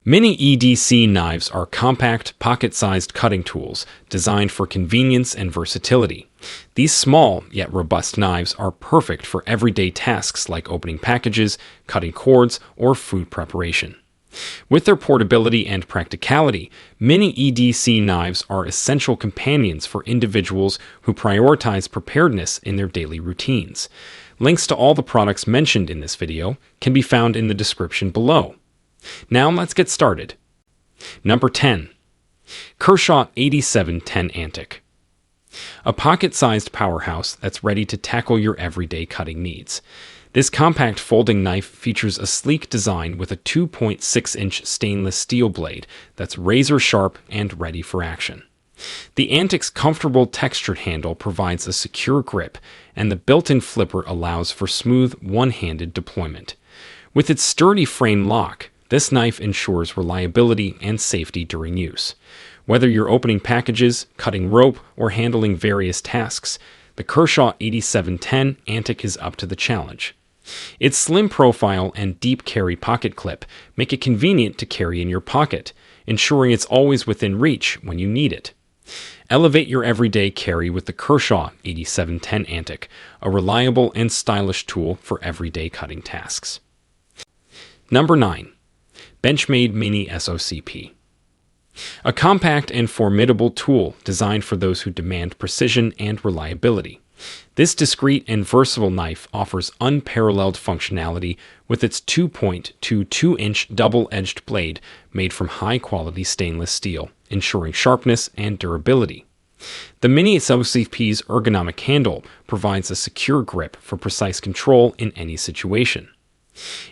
Mini EDC knives are compact, pocket-sized cutting tools designed for convenience and versatility. These small, yet robust knives are perfect for everyday tasks like opening packages, cutting cords, or food preparation. With their portability and practicality, Mini EDC knives are essential companions for individuals who prioritize preparedness in their daily routines. Links to all the products mentioned in this video can be found in the description below. Now let's get started. Number 10. Kershaw 8710 Antic. A pocket-sized powerhouse that's ready to tackle your everyday cutting needs. This compact folding knife features a sleek design with a 2.6-inch stainless steel blade that's razor-sharp and ready for action. The Antic's comfortable textured handle provides a secure grip, and the built-in flipper allows for smooth, one-handed deployment. With its sturdy frame lock, this knife ensures reliability and safety during use. Whether you're opening packages, cutting rope, or handling various tasks, the Kershaw 8710 Antic is up to the challenge. Its slim profile and deep carry pocket clip make it convenient to carry in your pocket, ensuring it's always within reach when you need it. Elevate your everyday carry with the Kershaw 8710 Antic, a reliable and stylish tool for everyday cutting tasks. Number 9. Benchmade Mini SOCP. A compact and formidable tool designed for those who demand precision and reliability. This discreet and versatile knife offers unparalleled functionality with its 2.22-inch double-edged blade made from high-quality stainless steel, ensuring sharpness and durability. The Mini SOCP's ergonomic handle provides a secure grip for precise control in any situation.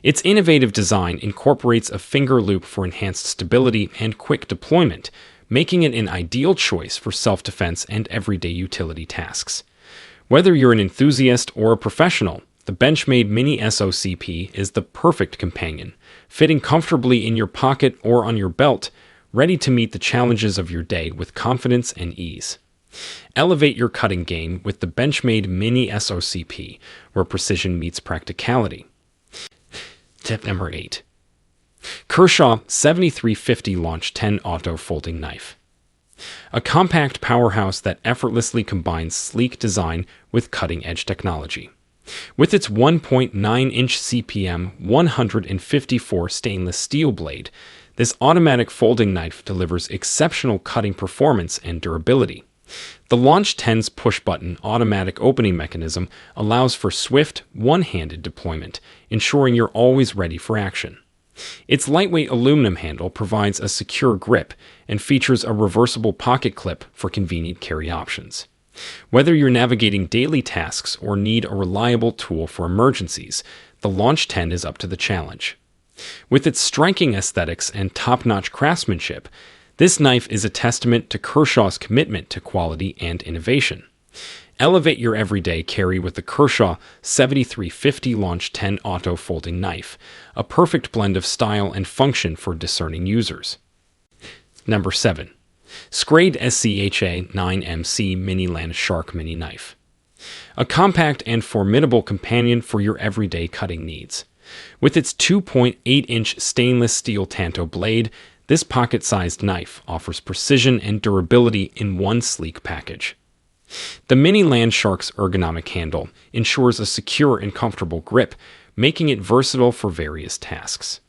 Its innovative design incorporates a finger loop for enhanced stability and quick deployment, making it an ideal choice for self-defense and everyday utility tasks. Whether you're an enthusiast or a professional, the Benchmade Mini SOCP is the perfect companion, fitting comfortably in your pocket or on your belt, ready to meet the challenges of your day with confidence and ease. Elevate your cutting game with the Benchmade Mini SOCP, where precision meets practicality. Tip number 8. Kershaw 7350 Launch 10 Auto Folding Knife. A compact powerhouse that effortlessly combines sleek design with cutting-edge technology. With its 1.9-inch CPM 154 stainless steel blade, this automatic folding knife delivers exceptional cutting performance and durability. The Launch 10's push-button automatic opening mechanism allows for swift, one-handed deployment, ensuring you're always ready for action. Its lightweight aluminum handle provides a secure grip and features a reversible pocket clip for convenient carry options. Whether you're navigating daily tasks or need a reliable tool for emergencies, the Launch 10 is up to the challenge. With its striking aesthetics and top-notch craftsmanship, this knife is a testament to Kershaw's commitment to quality and innovation. Elevate your everyday carry with the Kershaw 7350 Launch 10 Auto Folding Knife, a perfect blend of style and function for discerning users. Number 7. Schrade SCHA 9MC Mini Land Shark Mini Knife. A compact and formidable companion for your everyday cutting needs. With its 2.8-inch stainless steel tanto blade, this pocket-sized knife offers precision and durability in one sleek package. The Mini Land Shark's ergonomic handle ensures a secure and comfortable grip, making it versatile for various tasks.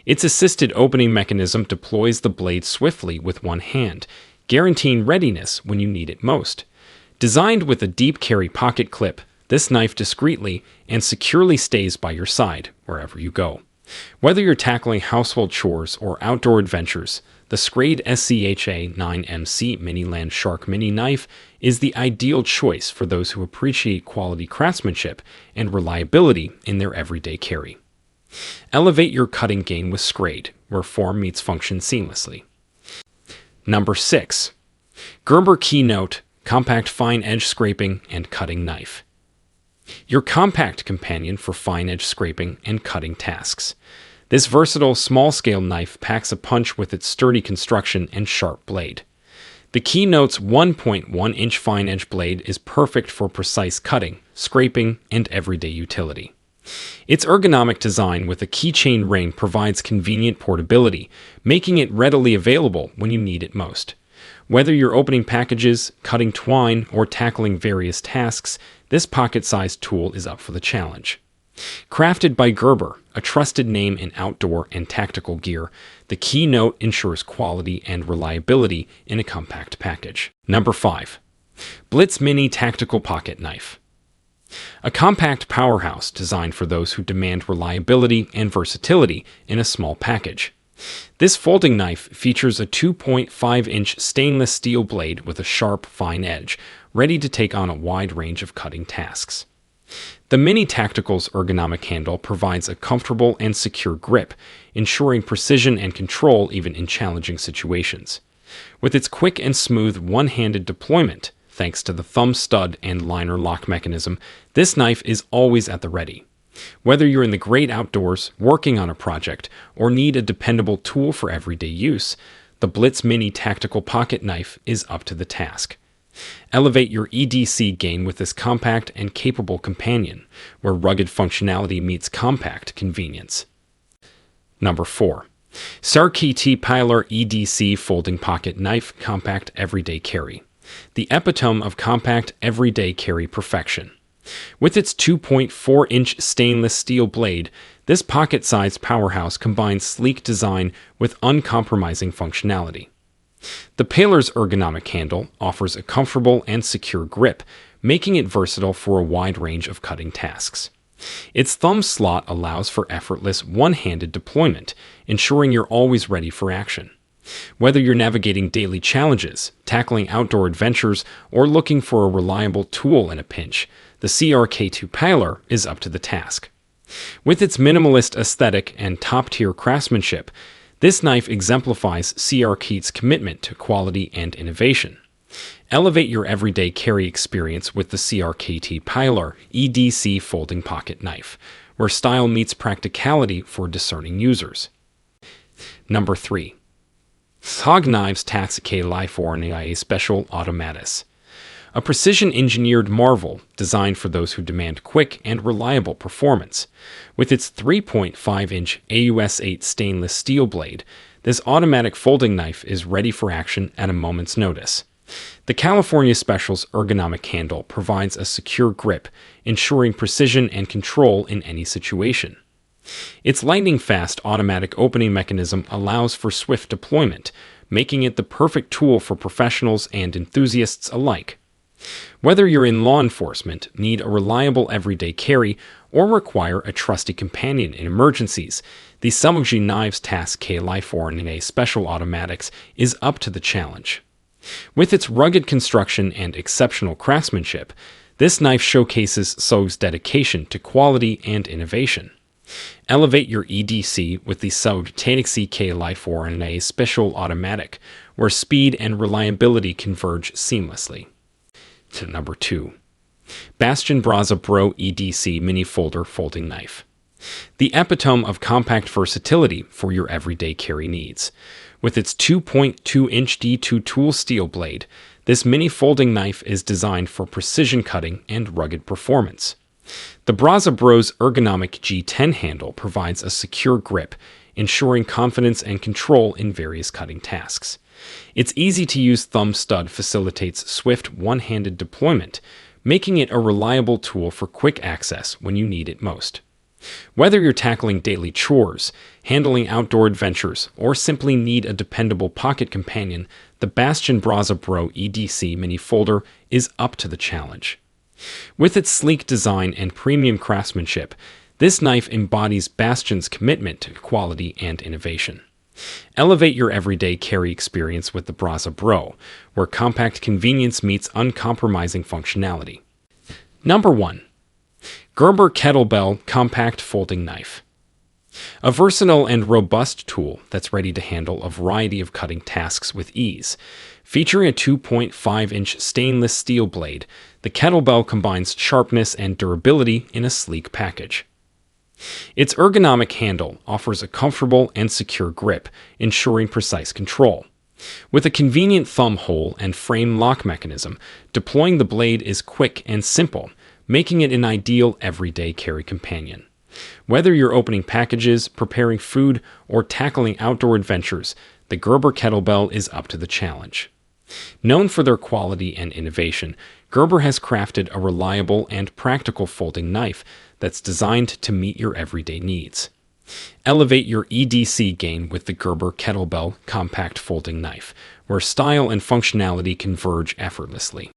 Its assisted opening mechanism deploys the blade swiftly with one hand, guaranteeing readiness when you need it most. Designed with a deep carry pocket clip, this knife discreetly and securely stays by your side wherever you go. Whether you're tackling household chores or outdoor adventures, the Schrade SCHA 9MC Mini Land Shark Mini Knife is the ideal choice for those who appreciate quality craftsmanship and reliability in their everyday carry. Elevate your cutting game with Schrade, where form meets function seamlessly. Number 6. Gerber Keynote Compact Fine Edge Scraping and Cutting Knife. Your compact companion for fine edge scraping and cutting tasks. This versatile small-scale knife packs a punch with its sturdy construction and sharp blade. The Keynote's 1.1-inch fine edge blade is perfect for precise cutting, scraping, and everyday utility. Its ergonomic design with a keychain ring provides convenient portability, making it readily available when you need it most. Whether you're opening packages, cutting twine, or tackling various tasks, this pocket-sized tool is up for the challenge. Crafted by Gerber, a trusted name in outdoor and tactical gear, the Keynote ensures quality and reliability in a compact package. Number 5. Blitz Mini Tactical Pocket Knife. A compact powerhouse designed for those who demand reliability and versatility in a small package. This folding knife features a 2.5-inch stainless steel blade with a sharp, fine edge, ready to take on a wide range of cutting tasks. The Mini Tactical's ergonomic handle provides a comfortable and secure grip, ensuring precision and control even in challenging situations. With its quick and smooth one-handed deployment, thanks to the thumb stud and liner lock mechanism, this knife is always at the ready. Whether you're in the great outdoors, working on a project, or need a dependable tool for everyday use, the Blitz Mini Tactical Pocket Knife is up to the task. Elevate your EDC game with this compact and capable companion, where rugged functionality meets compact convenience. Number 4. CRKT Pilar EDC Folding Pocket Knife Compact Everyday Carry. The epitome of compact everyday carry perfection. With its 2.4-inch stainless steel blade, this pocket-sized powerhouse combines sleek design with uncompromising functionality. The Pilar's ergonomic handle offers a comfortable and secure grip, making it versatile for a wide range of cutting tasks. Its thumb slot allows for effortless one-handed deployment, ensuring you're always ready for action. Whether you're navigating daily challenges, tackling outdoor adventures, or looking for a reliable tool in a pinch, the CRKT Pilar is up to the task. With its minimalist aesthetic and top-tier craftsmanship, this knife exemplifies CRKT's commitment to quality and innovation. Elevate your everyday carry experience with the CRKT Pilar EDC Folding Pocket Knife, where style meets practicality for discerning users. Number 3. SOCP Knives CRKT Life Special Automatis. A precision-engineered marvel designed for those who demand quick and reliable performance. With its 3.5-inch AUS-8 stainless steel blade, this automatic folding knife is ready for action at a moment's notice. The California Special's ergonomic handle provides a secure grip, ensuring precision and control in any situation. Its lightning-fast automatic opening mechanism allows for swift deployment, making it the perfect tool for professionals and enthusiasts alike. Whether you're in law enforcement, need a reliable everyday carry, or require a trusty companion in emergencies, the SOCP Knives CRKT Life Special Automatics is up to the challenge. With its rugged construction and exceptional craftsmanship, this knife showcases SOCP's dedication to quality and innovation. Elevate your EDC with the SOCP CRKT Life Special Automatic, where speed and reliability converge seamlessly. To number 2. Bastion Braza Pro EDC Mini Folder Folding Knife. The epitome of compact versatility for your everyday carry needs. With its 2.2-inch D2 tool steel blade, this mini folding knife is designed for precision cutting and rugged performance. The Braza Bro's ergonomic G10 handle provides a secure grip, ensuring confidence and control in various cutting tasks. Its easy-to-use thumb stud facilitates swift one-handed deployment, making it a reliable tool for quick access when you need it most. Whether you're tackling daily chores, handling outdoor adventures, or simply need a dependable pocket companion, the Bastion Braza Pro EDC Mini Folder is up to the challenge. With its sleek design and premium craftsmanship, this knife embodies Bastion's commitment to quality and innovation. Elevate your everyday carry experience with the Braza Pro, where compact convenience meets uncompromising functionality. Number 1. Gerber Kettlebell Compact Folding Knife. A versatile and robust tool that's ready to handle a variety of cutting tasks with ease. Featuring a 2.5-inch stainless steel blade, the kettlebell combines sharpness and durability in a sleek package. Its ergonomic handle offers a comfortable and secure grip, ensuring precise control. With a convenient thumb hole and frame lock mechanism, deploying the blade is quick and simple, making it an ideal everyday carry companion. Whether you're opening packages, preparing food, or tackling outdoor adventures, the Gerber Kettlebell is up to the challenge. Known for their quality and innovation, Gerber has crafted a reliable and practical folding knife that's designed to meet your everyday needs. Elevate your EDC game with the Gerber Kettlebell Compact Folding Knife, where style and functionality converge effortlessly.